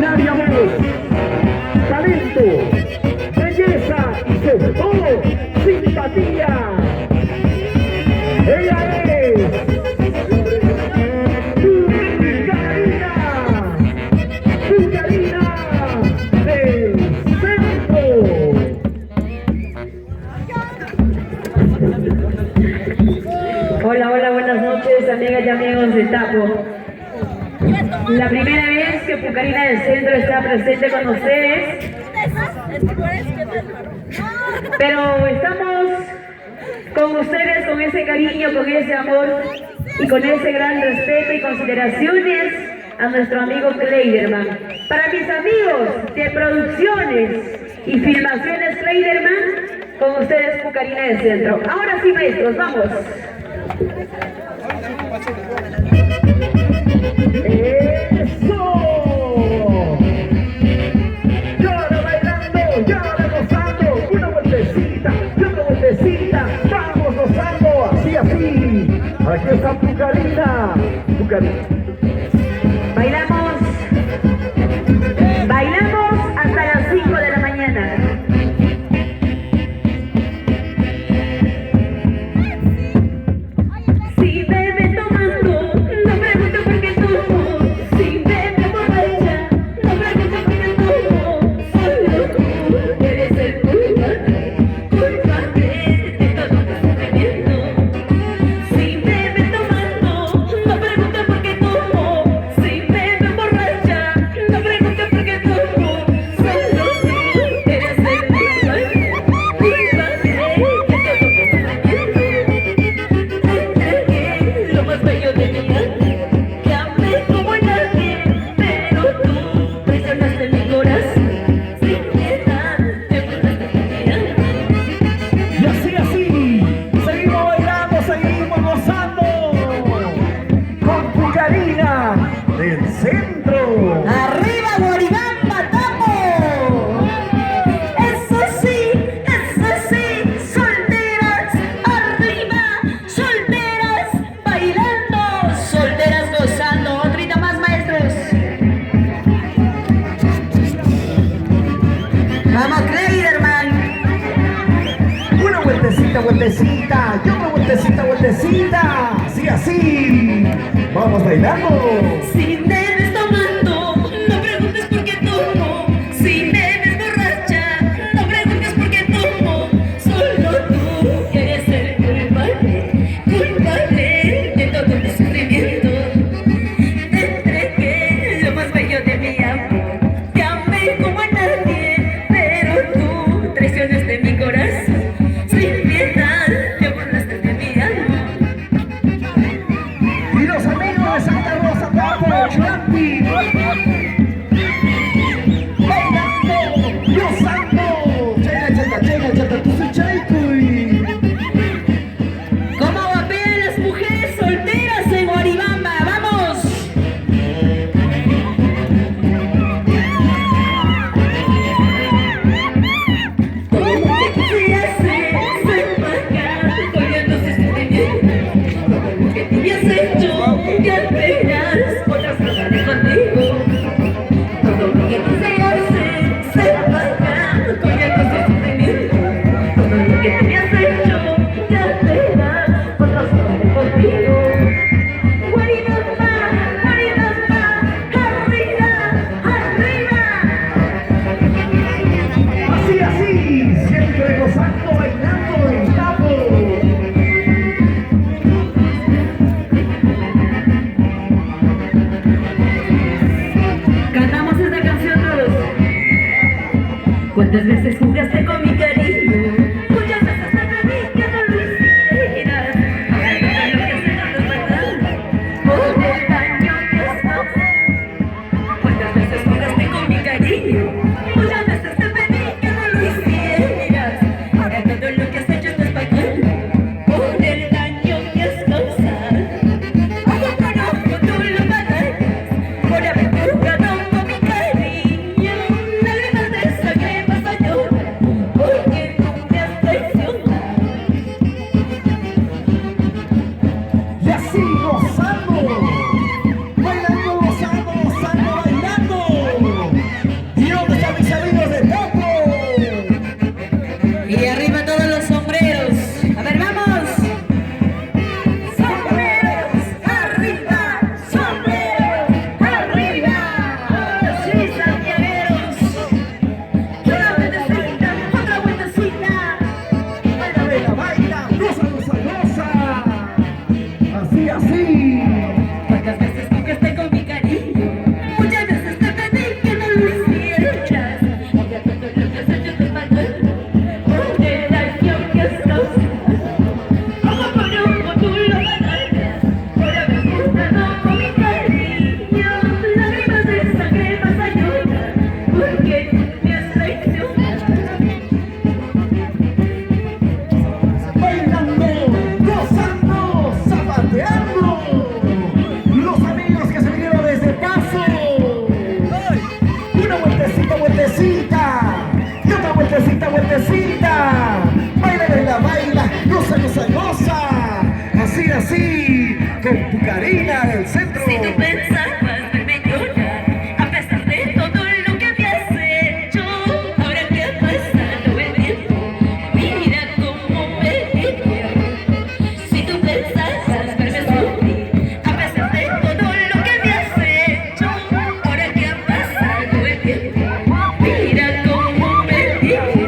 extraordinaria voz, talento, belleza y sobre todo simpatía. Ella es Pucarina del Centro. Hola, hola, buenas noches, amigas y amigos de Tapo. La primera vez que Pucarina del Centro está presente con ustedes, pero estamos con ustedes con ese cariño, con ese amor y con ese gran respeto y consideraciones a nuestro amigo Kleiderman. Para mis amigos de producciones y filmaciones Kleiderman, con ustedes Pucarina del Centro. Ahora sí, maestros, vamos. ¡Eso! Y ahora bailando, y ahora gozando, una vueltecita y otra vueltecita, vamos gozando, así, así. Aquí está Pucarina. Bailamos hasta las 5 de la mañana. Si bebe tomando, no pregunte por qué tomo. Si bebe borracha, no pregunte por qué tomo. Solo tú eres el culpable de todo sufrimiento. Si bebe tomando, no pregunte por qué tomo. Si bebe borracha, no pregunte por qué tomo. Solo tú eres el culpable de todo sufrimiento. Lo más bello de mi alma, que amé como nadie, pero tú traicionaste mi corazón, sin piedad, te burlaste de mi alma. Y así, así, seguimos bailando, seguimos gozando con Pucarina del Centro. ¡Arriba, Guaribamba, Tapo! Eso sí, solteras, arriba, solteras, bailando, solteras gozando. Otrita más, maestros. Vamos, Kleiderman. Una vueltecita, y otra vueltecita, así, así. Vamos bailando. Si bebes tomando, no preguntes por qué tomo. Si bebes borracha, no preguntes por qué tomo. Solo tú eres el culpable de todo mi sufrimiento. Te entregué lo más bello de mi amor, te amé como a nadie, pero tú traicionaste mi corazón, sin piedad te burlaste de mi alma. Y los amigos de Santa Rosa, Tapo, Chlampi, bailando, gozando. Chata, tu su chaicuy. ¿Cómo vapean las mujeres solteras en Guaribamba? ¡Vamos! Todo lo que quisieras ser pagar, colgando ese sufrimiento. Todo lo que tú me has hecho, te alteras, otras cosas contigo. Todo lo que quisieras ser pagar, colgando ese sufrimiento. Todo lo que tú me has hecho, te alteras, otras cosas contigo. Guaribamba, arriba, Así, así, siempre gozando, bailando en Tapo. Cantamos esta canción todos. ¿Cuántas veces jugaste con mi cariño? Muchas veces te pedí que no lo hicieras. Ahora todo lo que haces no es verdad. Por el daño que has causado. ¿Cuántas veces jugaste con mi cariño? Muchas veces te pedí que no lo hicieras. Ahora todo lo que has hecho no es verdad. Por el daño que has causado. Ahora conozco tú lo pagarás. Por haber jugado con mi cariño, lágrimas de sangre vas a llorar. Por vueltecita, vueltecita. Baila, baila, baila, goza, goza, goza. Así, así, con tu Karina del centro. Si tú pensabas verme llorar, a pesar de todo lo que me has hecho, ahora que ha pasado el tiempo, mira cómo me divierto. Si tú pensabas verme sufrir, a pesar de todo lo que me has hecho, ahora que ha pasado el tiempo, mira cómo me divierto.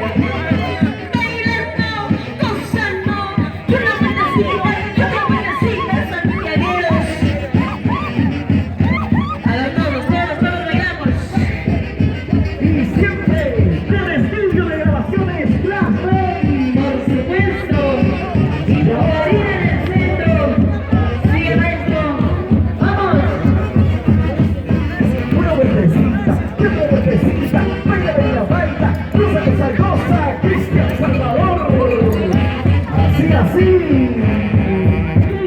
Bailando, gozando, una vueltecita, santiagueros. A los todos bailamos. Y siempre con estudio de grabaciones Play. Por supuesto. Y la Karina en el centro. Sigue, maestro. ¡Vamos! Una vueltecita, y otra vueltecita. Baila, baila, baila, goza, goza, goza. Cristian Salvador. Así, así.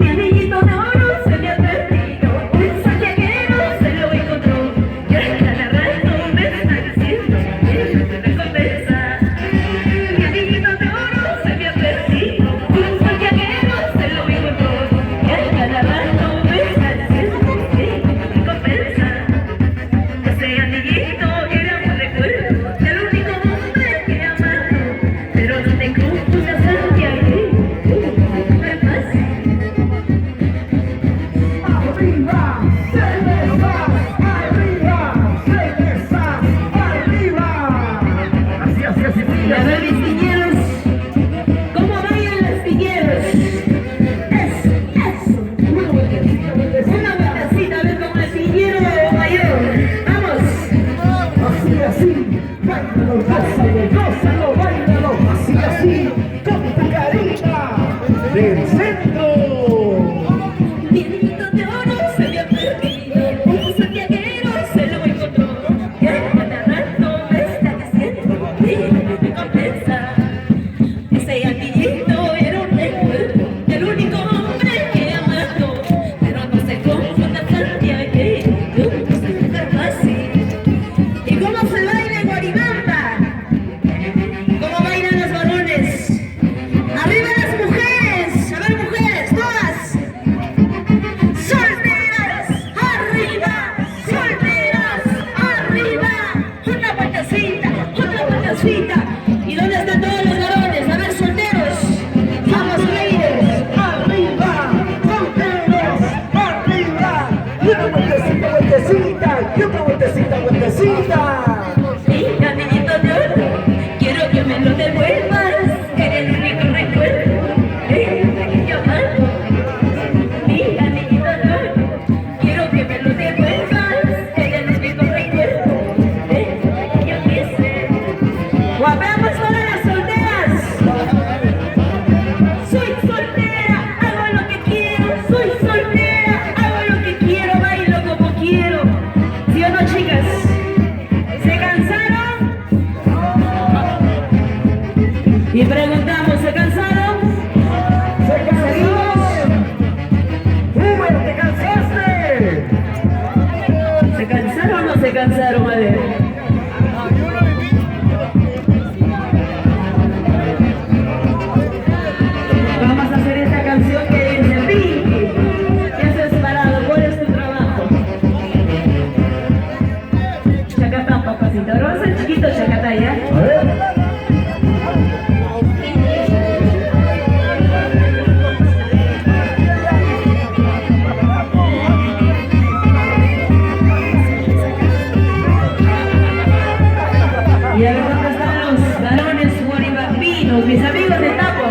Mi anillito de oro se me ha perdido. Un santiaguero se lo encontró. Y ahora cada rato me está diciendo que no me recompensa. Mi anillito de oro se me ha perdido. Un santiaguero se lo encontró. Y ahora cada rato me está diciendo que no me recompensa. Ese anillito era un recuerdo del único hombre que he amado. Pero no te confundas, santiaguero, no es fácil. Arriba, cerveza, arriba. Así, así, así. Y a ver, mis piñeros, ¿cómo bailan los piñeros? Eso. Una vueltecita, a ver como el piñero mayor. ¡Vamos! Así, así, bailalo, gózalo, bailalo, así, así, con tu Karina del centro. Mi anillito de oro se me ha perdido. Un santiaguero se lo encontró. Y ahora cada rato me está diciendo que no me recompensa. Ese anillito era un recuerdo del único hombre que he amado. Pero no se confunda, santiaguero, no se juega fácil. ¿Y cómo se baila en Guaribamba? ¿Cómo bailan los varones? ¡Arriba las mujeres! A ver, mujeres, todas. ¡Solteras! ¡Arriba! ¡Solteras! ¡Arriba! Una vueltecita. ¿Y dónde están todos los varones? A ver, solteros. Vamos, ladies. Arriba, solteros, arriba. Una vueltecita, vueltecita, y otra vueltecita, vueltecita. Mi anillito de oro, quiero que me lo devuelvas. Eres el único recuerdo que yo amo. Mi anillito de oro, quiero que me lo devuelvas. Eres el único recuerdo que yo quise. ¡Guapamos para las solteras! Soy soltera, hago lo que quiero. Soy soltera, hago lo que quiero. Bailo como quiero. ¿Sí o no, chicas? ¿Se cansaron? Y preguntamos, ¿se cansaron? ¡Se cansó! ¡Uber, te cansaste! ¿Se cansaron o no se cansaron? A ver. Vamos a hacer esta canción que dice Pinky. ¿Qué haces parado? ¿Cuál es tu trabajo? Chacatán, papacito. Ahora vas a ser chiquito, chacatá, ¿ya? A ver. Y a ver dónde están los varones guaribambinos, mis amigos de Tapo.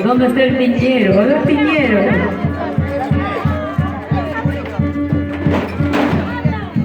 ¿Dónde está el piñero? ¿Dónde está el piñero?